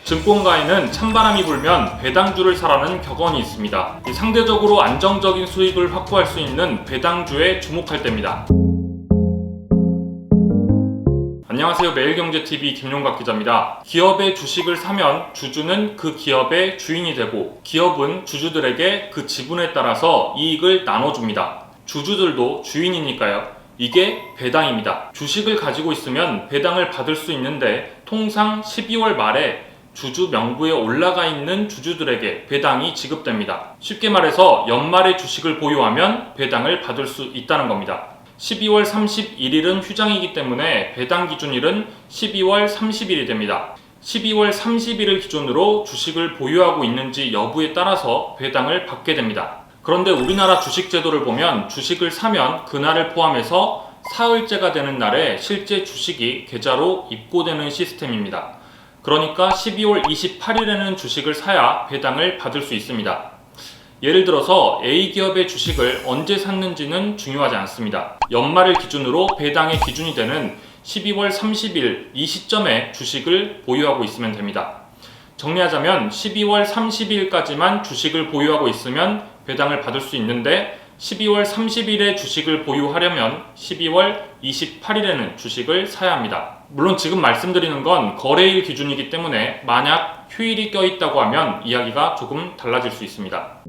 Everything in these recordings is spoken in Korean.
증권가에는 찬바람이 불면 배당주를 사라는 격언이 있습니다. 상대적으로 안정적인 수익을 확보할 수 있는 배당주에 주목할 때입니다. 안녕하세요. 매일경제TV 김용각 기자입니다. 기업의 주식을 사면 주주는 그 기업의 주인이 되고 기업은 주주들에게 그 지분에 따라서 이익을 나눠줍니다. 주주들도 주인이니까요. 이게 배당입니다. 주식을 가지고 있으면 배당을 받을 수 있는데 통상 12월 말에 주주 명부에 올라가 있는 주주들에게 배당이 지급됩니다. 쉽게 말해서 연말에 주식을 보유하면 배당을 받을 수 있다는 겁니다. 12월 31일은 휴장이기 때문에 배당 기준일은 12월 30일이 됩니다. 12월 30일을 기준으로 주식을 보유하고 있는지 여부에 따라서 배당을 받게 됩니다. 그런데 우리나라 주식 제도를 보면 주식을 사면 그날을 포함해서 사흘째가 되는 날에 실제 주식이 계좌로 입고되는 시스템입니다. 그러니까 12월 28일에는 주식을 사야 배당을 받을 수 있습니다. 예를 들어서 A기업의 주식을 언제 샀는지는 중요하지 않습니다. 연말을 기준으로 배당의 기준이 되는 12월 30일 이 시점에 주식을 보유하고 있으면 됩니다. 정리하자면 12월 30일까지만 주식을 보유하고 있으면 배당을 받을 수 있는데 12월 30일에 주식을 보유하려면 12월 28일에는 주식을 사야 합니다. 물론 지금 말씀드리는 건 거래일 기준이기 때문에 만약 휴일이 껴있다고 하면 이야기가 조금 달라질 수 있습니다.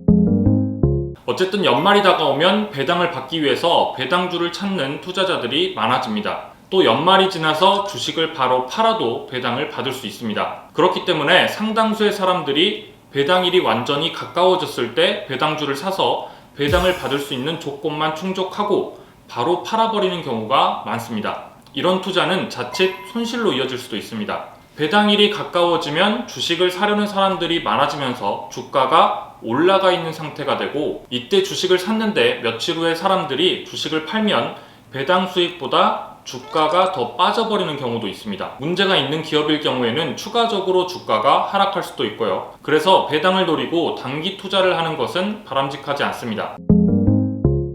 어쨌든 연말이 다가오면 배당을 받기 위해서 배당주를 찾는 투자자들이 많아집니다. 또 연말이 지나서 주식을 바로 팔아도 배당을 받을 수 있습니다. 그렇기 때문에 상당수의 사람들이 배당일이 완전히 가까워졌을 때 배당주를 사서 배당을 받을 수 있는 조건만 충족하고 바로 팔아버리는 경우가 많습니다. 이런 투자는 자칫 손실로 이어질 수도 있습니다. 배당일이 가까워지면 주식을 사려는 사람들이 많아지면서 주가가 올라가 있는 상태가 되고 이때 주식을 샀는데 며칠 후에 사람들이 주식을 팔면 배당 수익보다 주가가 더 빠져버리는 경우도 있습니다. 문제가 있는 기업일 경우에는 추가적으로 주가가 하락할 수도 있고요. 그래서 배당을 노리고 단기 투자를 하는 것은 바람직하지 않습니다.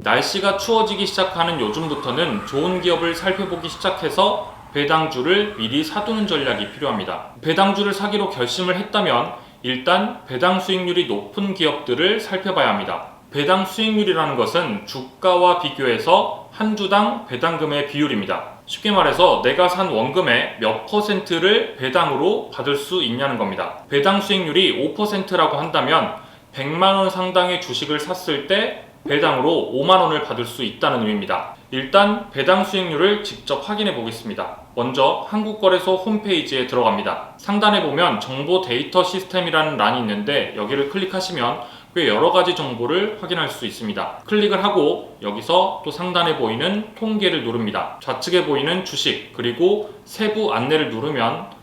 날씨가 추워지기 시작하는 요즘부터는 좋은 기업을 살펴보기 시작해서 배당주를 미리 사두는 전략이 필요합니다. 배당주를 사기로 결심을 했다면 일단 배당 수익률이 높은 기업들을 살펴봐야 합니다. 배당 수익률이라는 것은 주가와 비교해서 한 주당 배당금의 비율입니다. 쉽게 말해서 내가 산 원금의 몇 %를 배당으로 받을 수 있냐는 겁니다. 배당 수익률이 5%라고 한다면 100만원 상당의 주식을 샀을 때 배당으로 5만원을 받을 수 있다는 의미입니다. 일단 배당 수익률을 직접 확인해 보겠습니다. 먼저 한국거래소 홈페이지에 들어갑니다. 상단에 보면 정보 데이터 시스템이라는 란이 있는데 여기를 클릭하시면 꽤 여러가지 정보를 확인할 수 있습니다. 클릭을 하고 여기서 또 상단에 보이는 통계를 누릅니다. 좌측에 보이는 주식 그리고 세부 안내를 누르면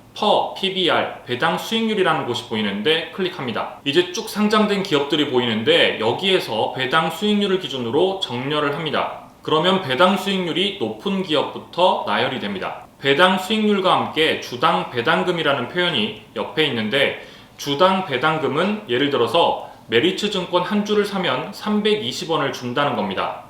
PBR, 배당 수익률이라는 곳이 보이는데 클릭합니다. 이제 쭉 상장된 기업들이 보이는데 여기에서 배당 수익률을 기준으로 정렬을 합니다. 그러면 배당 수익률이 높은 기업부터 나열이 됩니다. 배당 수익률과 함께 주당 배당금이라는 표현이 옆에 있는데 주당 배당금은 예를 들어서 메리츠증권 한 주를 사면 320원을 준다는 겁니다.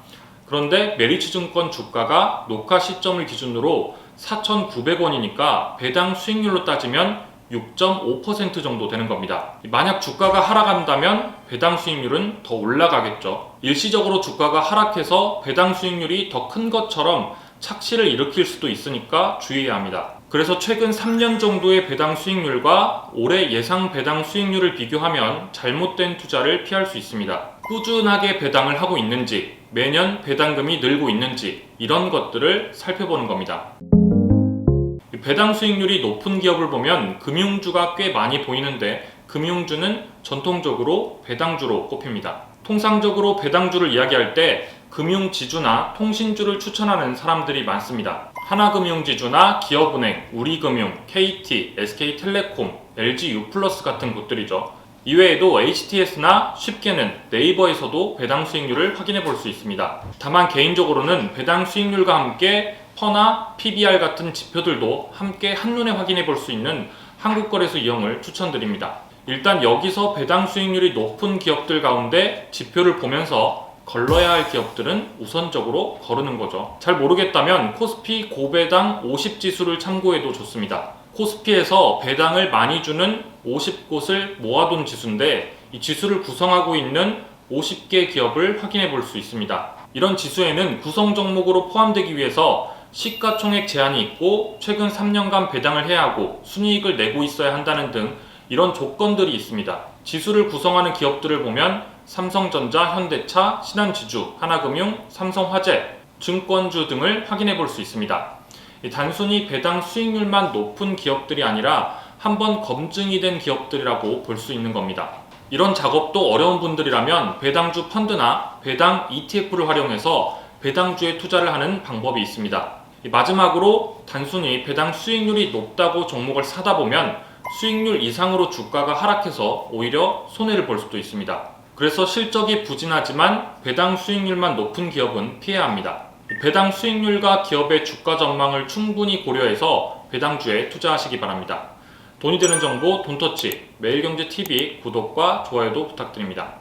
그런데 메리츠증권 주가가 녹화 시점을 기준으로 4,900원이니까 배당 수익률로 따지면 6.5% 정도 되는 겁니다. 만약 주가가 하락한다면 배당 수익률은 더 올라가겠죠. 일시적으로 주가가 하락해서 배당 수익률이 더 큰 것처럼 착시를 일으킬 수도 있으니까 주의해야 합니다. 그래서 최근 3년 정도의 배당 수익률과 올해 예상 배당 수익률을 비교하면 잘못된 투자를 피할 수 있습니다. 꾸준하게 배당을 하고 있는지, 매년 배당금이 늘고 있는지 이런 것들을 살펴보는 겁니다. 배당 수익률이 높은 기업을 보면 금융주가 꽤 많이 보이는데 금융주는 전통적으로 배당주로 꼽힙니다. 통상적으로 배당주를 이야기할 때 금융지주나 통신주를 추천하는 사람들이 많습니다. 하나금융지주나 기업은행, 우리금융, KT, SK텔레콤, LG유플러스 같은 곳들이죠. 이외에도 HTS나 쉽게는 네이버에서도 배당 수익률을 확인해 볼 수 있습니다. 다만 개인적으로는 배당 수익률과 함께 퍼나 PBR 같은 지표들도 함께 한눈에 확인해 볼 수 있는 한국거래소 이용을 추천드립니다. 일단 여기서 배당 수익률이 높은 기업들 가운데 지표를 보면서 걸러야 할 기업들은 우선적으로 거르는 거죠. 잘 모르겠다면 코스피 고배당 50지수를 참고해도 좋습니다. 코스피에서 배당을 많이 주는 50곳을 모아둔 지수인데, 이 지수를 구성하고 있는 50개 기업을 확인해 볼 수 있습니다. 이런 지수에는 구성 종목으로 포함되기 위해서 시가총액 제한이 있고 최근 3년간 배당을 해야 하고 순이익을 내고 있어야 한다는 등 이런 조건들이 있습니다. 지수를 구성하는 기업들을 보면 삼성전자, 현대차, 신한지주, 하나금융, 삼성화재, 증권주 등을 확인해 볼 수 있습니다. 단순히 배당 수익률만 높은 기업들이 아니라 한번 검증이 된 기업들이라고 볼 수 있는 겁니다. 이런 작업도 어려운 분들이라면 배당주 펀드나 배당 ETF를 활용해서 배당주에 투자를 하는 방법이 있습니다. 마지막으로 단순히 배당 수익률이 높다고 종목을 사다 보면 수익률 이상으로 주가가 하락해서 오히려 손해를 볼 수도 있습니다. 그래서 실적이 부진하지만 배당 수익률만 높은 기업은 피해야 합니다. 배당 수익률과 기업의 주가 전망을 충분히 고려해서 배당주에 투자하시기 바랍니다. 돈이 되는 정보 돈터치 매일경제TV 구독과 좋아요도 부탁드립니다.